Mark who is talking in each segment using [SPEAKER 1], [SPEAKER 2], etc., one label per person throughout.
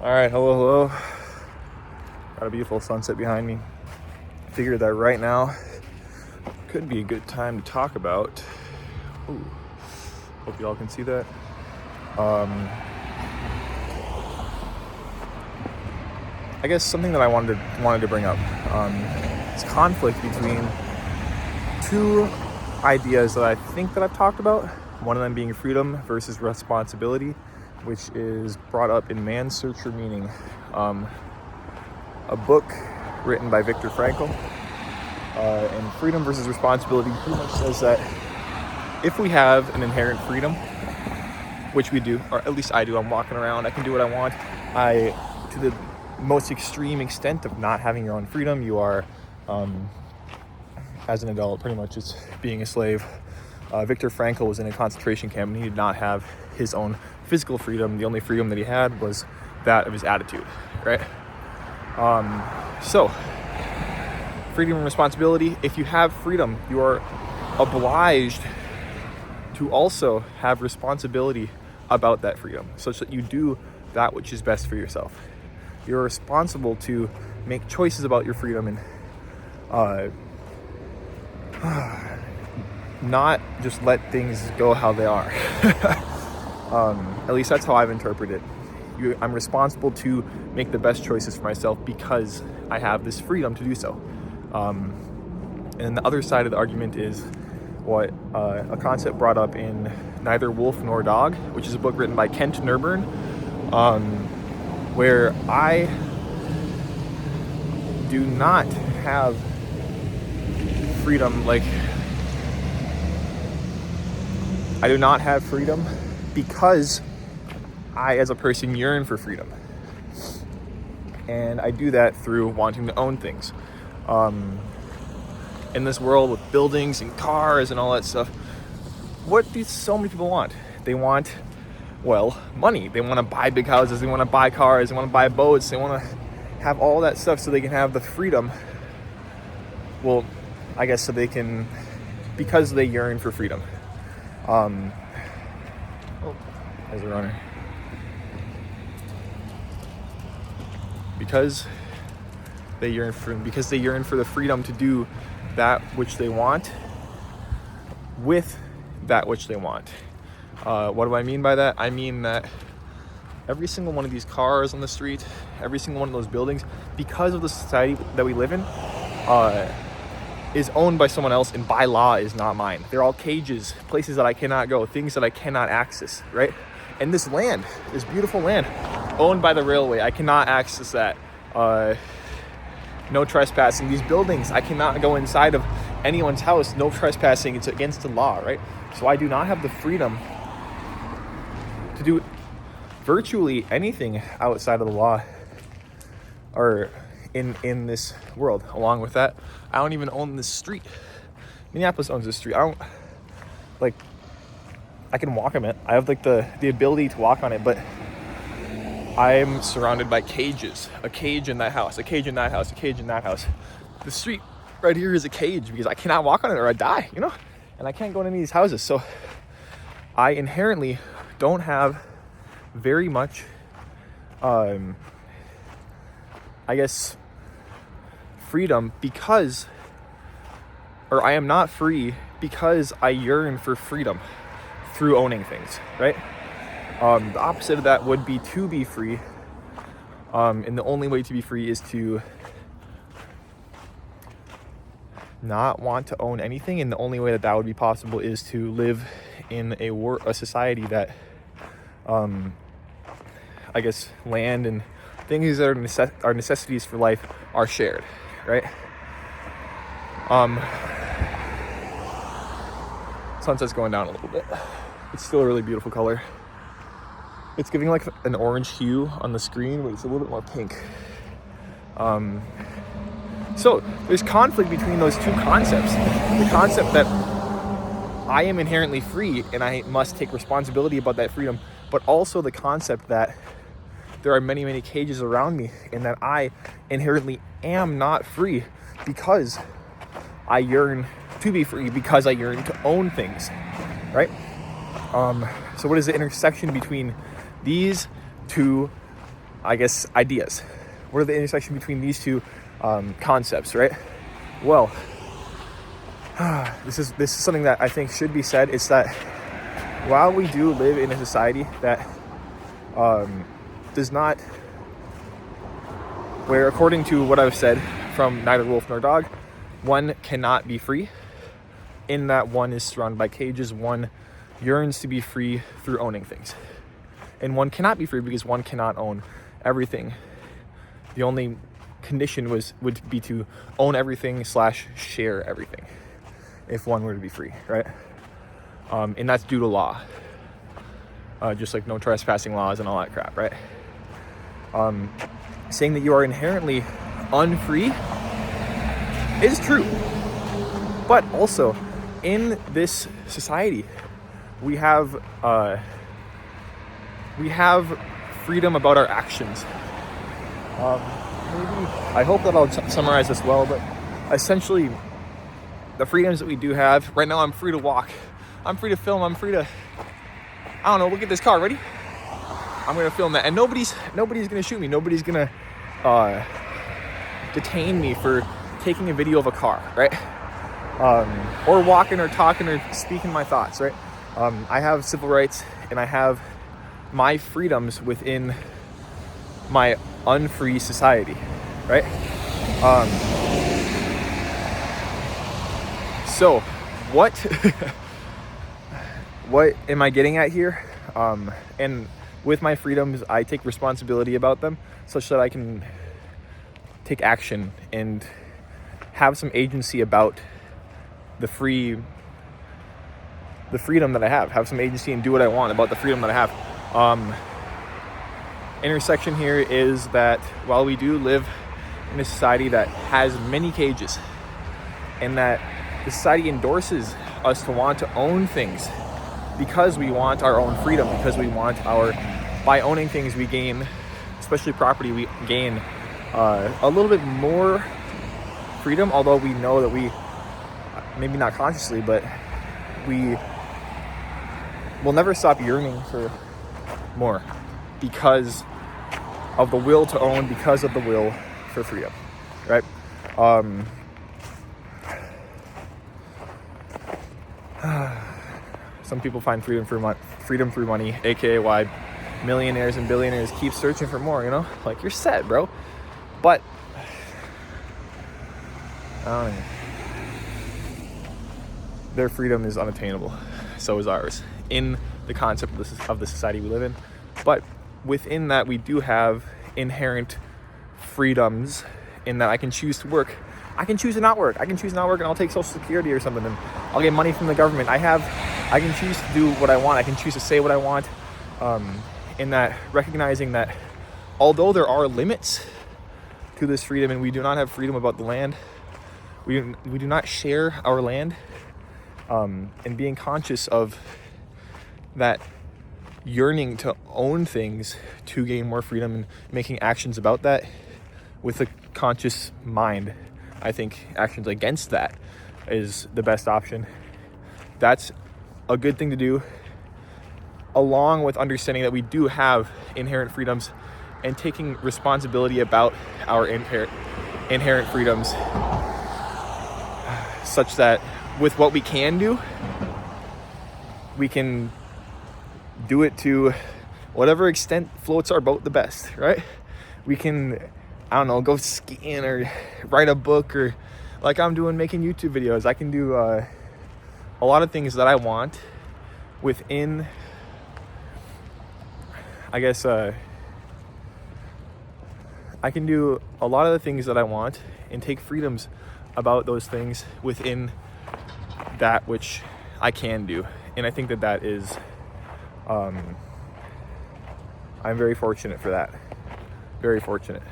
[SPEAKER 1] All right, hello. Got a beautiful sunset behind me. Figured that right now could be a good time to talk about. Ooh, hope y'all can see that. I guess something that I wanted to bring up is conflict between two ideas that I think that I've talked about. One of them being freedom versus responsibility, which is brought up in Man's Search for Meaning, a book written by Viktor Frankl. And freedom versus responsibility pretty much says that if we have an inherent freedom, which we do, or at least I do, I'm walking around, I can do what I want. To the most extreme extent of not having your own freedom, you are, as an adult, pretty much just being a slave. Viktor Frankl was in a concentration camp and he did not have his own physical freedom. The only freedom that he had was that of his attitude, right? So, freedom and responsibility. If you have freedom, you are obliged to also have responsibility about that freedom, such that you do that which is best for yourself. You're responsible to make choices about your freedom and not just let things go how they are. At least that's how I've interpreted it. I'm responsible to make the best choices for myself because I have this freedom to do so. And the other side of the argument is what a concept brought up in Neither Wolf Nor Dog, which is a book written by Nurburn, where I do not have freedom. I do not have freedom because I, as a person, yearn for freedom. And I do that through wanting to own things. In this world with buildings and cars and all that stuff, what do so many people want? They want, money. They want to buy big houses. They want to buy cars. They want to buy boats. They want to have all that stuff so they can have the freedom. Well, I guess so they can, because they yearn for freedom. There's a runner. Because they yearn for the freedom to do that which they want with that which they want. What do I mean by that? I mean that every single one of these cars on the street, every single one of those buildings, because of the society that we live in, is owned by someone else and by law is not mine. They're all cages, places that I cannot go, things that I cannot access, right? And this land, this beautiful land, owned by the railway, I cannot access that. No trespassing. These buildings, I cannot go inside of anyone's house. No trespassing. It's against the law, right? So I do not have the freedom to do virtually anything outside of the law or in this world. Along with that, I don't even own this street. Minneapolis owns this street. I can walk on it. I have the ability to walk on it, but I'm surrounded by cages. A cage in that house, a cage in that house, a cage in that house. The street right here is a cage because I cannot walk on it or I die, and I can't go in any of these houses. So I inherently don't have very much, I guess, freedom I am not free because I yearn for freedom through owning things, right? The opposite of that would be to be free, and the only way to be free is to not want to own anything, and the only way that would be possible is to live in a society that, I guess, land and things that are necessities for life are shared, right? Sunset's going down a little bit. It's still a really beautiful color. It's giving like an orange hue on the screen, but it's a little bit more pink. So there's conflict between those two concepts. The concept that I am inherently free and I must take responsibility about that freedom, but also the concept that there are many, many cages around me and that I inherently am not free because I yearn to be free, because I yearn to own things, right? So what is the intersection between these two I guess, ideas? What are the intersection between these two concepts, right? Well, this is something that I think should be said. It's that while we do live in a society that does not, where according to what I've said from neither wolf nor dog, one cannot be free, in that one is surrounded by cages, one yearns to be free through owning things. And one cannot be free because one cannot own everything. The only condition would be to own everything / share everything if one were to be free, right? And that's due to law. Just like no trespassing laws and all that crap, right? Saying that you are inherently unfree is true. But also, in this society, we have freedom about our actions. Maybe I hope that I'll summarize this well, but essentially, the freedoms that we do have right now, I'm free to walk, I'm free to film, I'm free to, I don't know, look at this car. Ready? I'm gonna film that, and nobody's gonna shoot me. Nobody's gonna detain me for taking a video of a car, right? Or walking or talking or speaking my thoughts, right? I have civil rights and I have my freedoms within my unfree society, right? So what what am I getting at here? And with my freedoms, I take responsibility about them such that I can take action and have some agency about the freedom that I have some agency and do what I want about the freedom that I have. Intersection here is that while we do live in a society that has many cages, and that the society endorses us to want to own things because we want our own freedom, because we want by owning things we gain, especially property, we gain a little bit more freedom, although we know that we, maybe not consciously, but we will never stop yearning for more because of the will to own, because of the will for freedom, right? Some people find freedom through money, aka why millionaires and billionaires keep searching for more, you know? Like, you're set, bro. But I don't know. Their freedom is unattainable. So is ours in the concept of the society we live in. But within that, we do have inherent freedoms in that I can choose to work. I can choose to not work. I can choose to not work and I'll take Social Security or something and I'll get money from the government. I can choose to do what I want. I can choose to say what I want. In that, recognizing that although there are limits to this freedom and we do not have freedom about the land, we do not share our land, and being conscious of that yearning to own things to gain more freedom and making actions about that with a conscious mind. I think actions against that is the best option. That's a good thing to do, along with understanding that we do have inherent freedoms and taking responsibility about our inherent freedoms, such that with what we can do, we can do it to whatever extent floats our boat the best, right? We can, I don't know, go skiing or write a book, or like I'm doing, making YouTube videos. I can do a lot of things that I want within, I guess, I can do a lot of the things that I want and take freedoms about those things within that which I can do. And I think that is, I'm very fortunate for that. Very fortunate.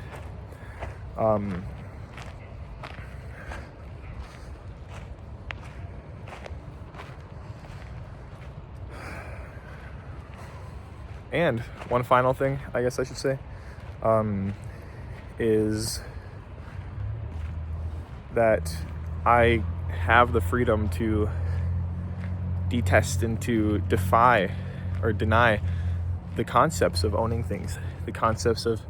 [SPEAKER 1] And one final thing, I guess I should say, is that I have the freedom to detest and to defy or deny the concepts of owning things, the concepts of,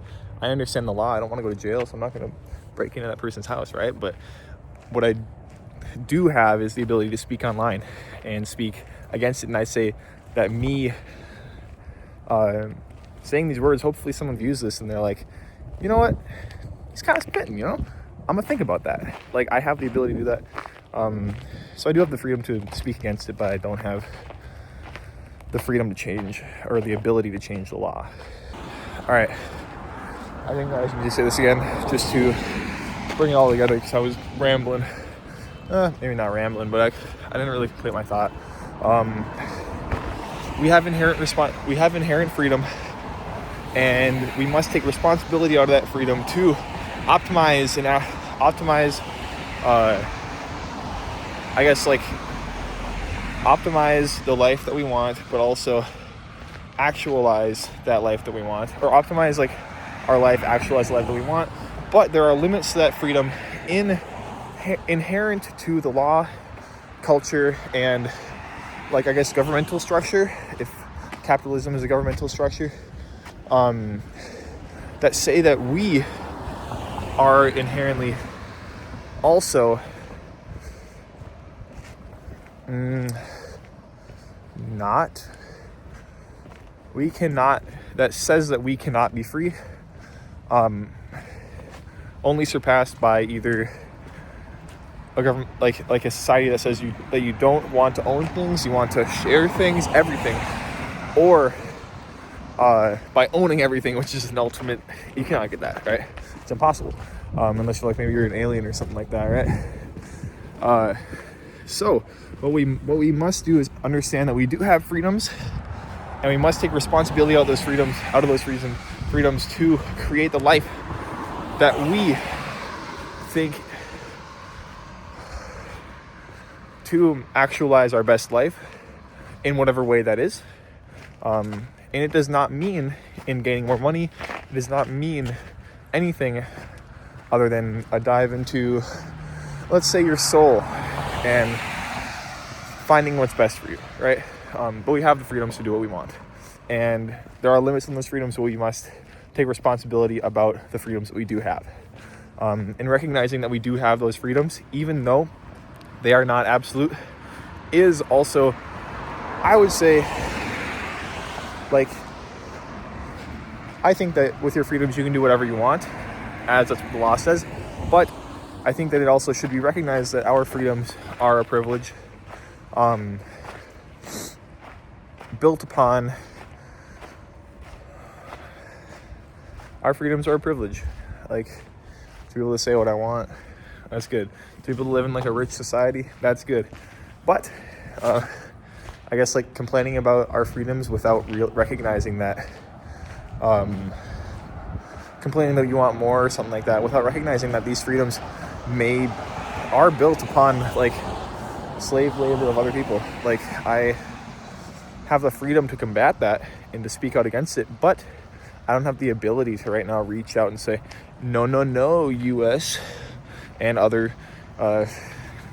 [SPEAKER 1] I understand the law, I don't want to go to jail, so I'm not going to break into that person's house, right? But what I do have is the ability to speak online and speak against it. And I say that me saying these words, hopefully someone views this and they're like, you know what, he's kind of spitting, you know, I'm gonna think about that. Like, I have the ability to do that. So I do have the freedom to speak against it, but I don't have the freedom to change, or the ability to change the law. All right, I think I should just say this again, just to bring it all together, because I was rambling. Maybe not rambling, but I didn't really complete my thought. We have inherent freedom, and we must take responsibility out of that freedom to optimize the life that we want, but also actualize that life that we want, or optimize like our life, actualize the life that we want. But there are limits to that freedom inherent to the law, culture, and like, I guess, governmental structure, if capitalism is a governmental structure, that say that we are inherently also that says that we cannot be free, only surpassed by either a government, like a society that says that you don't want to own things, you want to share things, everything, or by owning everything, which is an ultimate, you cannot get that, right? It's impossible, unless maybe you're an alien or something like that, right? So what we must do is understand that we do have freedoms, and we must take responsibility out of those freedoms to create the life that we think, to actualize our best life in whatever way that is. And it does not mean in gaining more money. It does not mean anything other than a dive into, let's say, your soul and finding what's best for you, right? But we have the freedoms to do what we want. And there are limits on those freedoms, so we must take responsibility about the freedoms that we do have. And recognizing that we do have those freedoms, even though they are not absolute, is also, I would say, like, I think that with your freedoms you can do whatever you want, as that's what the law says, but I think that it also should be recognized that our freedoms are a privilege, built upon, our freedoms are a privilege. Like, to be able to say what I want, that's good. To be able to live in like a rich society, that's good. But I guess like complaining about our freedoms without recognizing that, complaining that you want more or something like that, without recognizing that these freedoms are built upon like slave labor of other people. Like, I have the freedom to combat that and to speak out against it, but I don't have the ability to right now reach out and say, no, US and other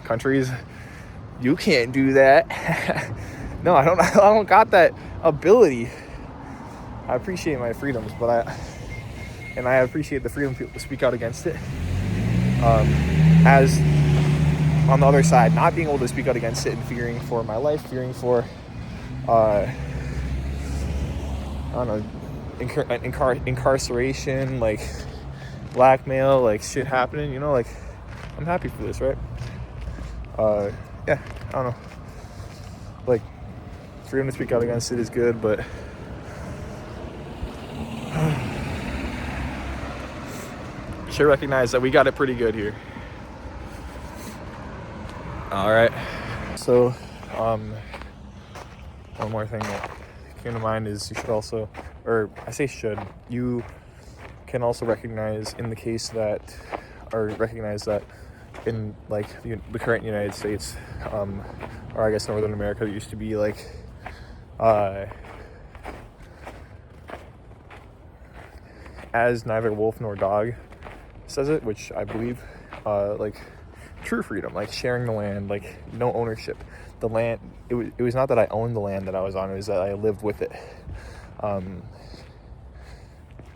[SPEAKER 1] countries, you can't do that. No, I don't got that ability. I appreciate my freedoms, but I appreciate the freedom to speak out against it. As on the other side, not being able to speak out against it and fearing for my life, fearing for I don't know, incarceration, like blackmail, like shit happening, you know, like, I'm happy for this, right? Yeah, I don't know, like, freedom to speak out against it is good, but should recognize that we got it pretty good here. All right, so one more thing that came to mind is you should also, or I say should, you can also recognize in the case that, or recognize that in like the current United States, or I guess Northern America, that used to be like as neither wolf nor dog says it, which I believe, like true freedom, like sharing the land, like no ownership. The land, it was not that I owned the land that I was on, it was that I lived with it.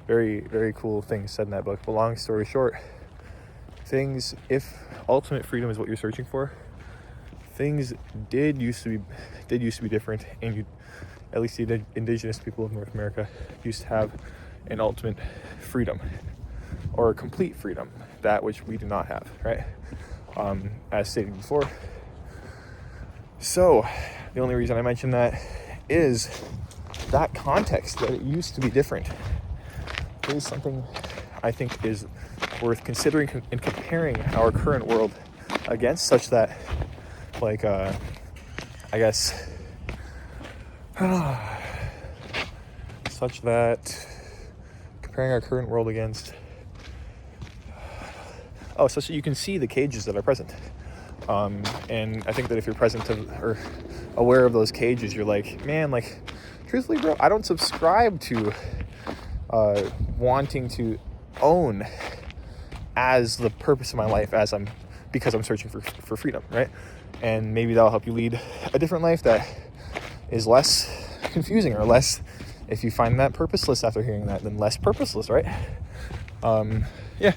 [SPEAKER 1] Very, very cool things said in that book. But long story short, if ultimate freedom is what you're searching for, things did used to be different, and at least the indigenous people of North America used to have an ultimate freedom, or a complete freedom, that which we do not have, right? As stated before. So the only reason I mention that is that context, that it used to be different, is something I think is worth considering and comparing our current world against, such that, like, I guess, such that comparing our current world against, such that you can see the cages that are present. And I think that if you're present to, or aware of those cages, you're like, man, like, truthfully, bro, I don't subscribe to wanting to own as the purpose of my life, because I'm searching for freedom, right? And maybe that'll help you lead a different life that is less confusing, or less, if you find that purposeless after hearing that, then less purposeless, right? Yeah.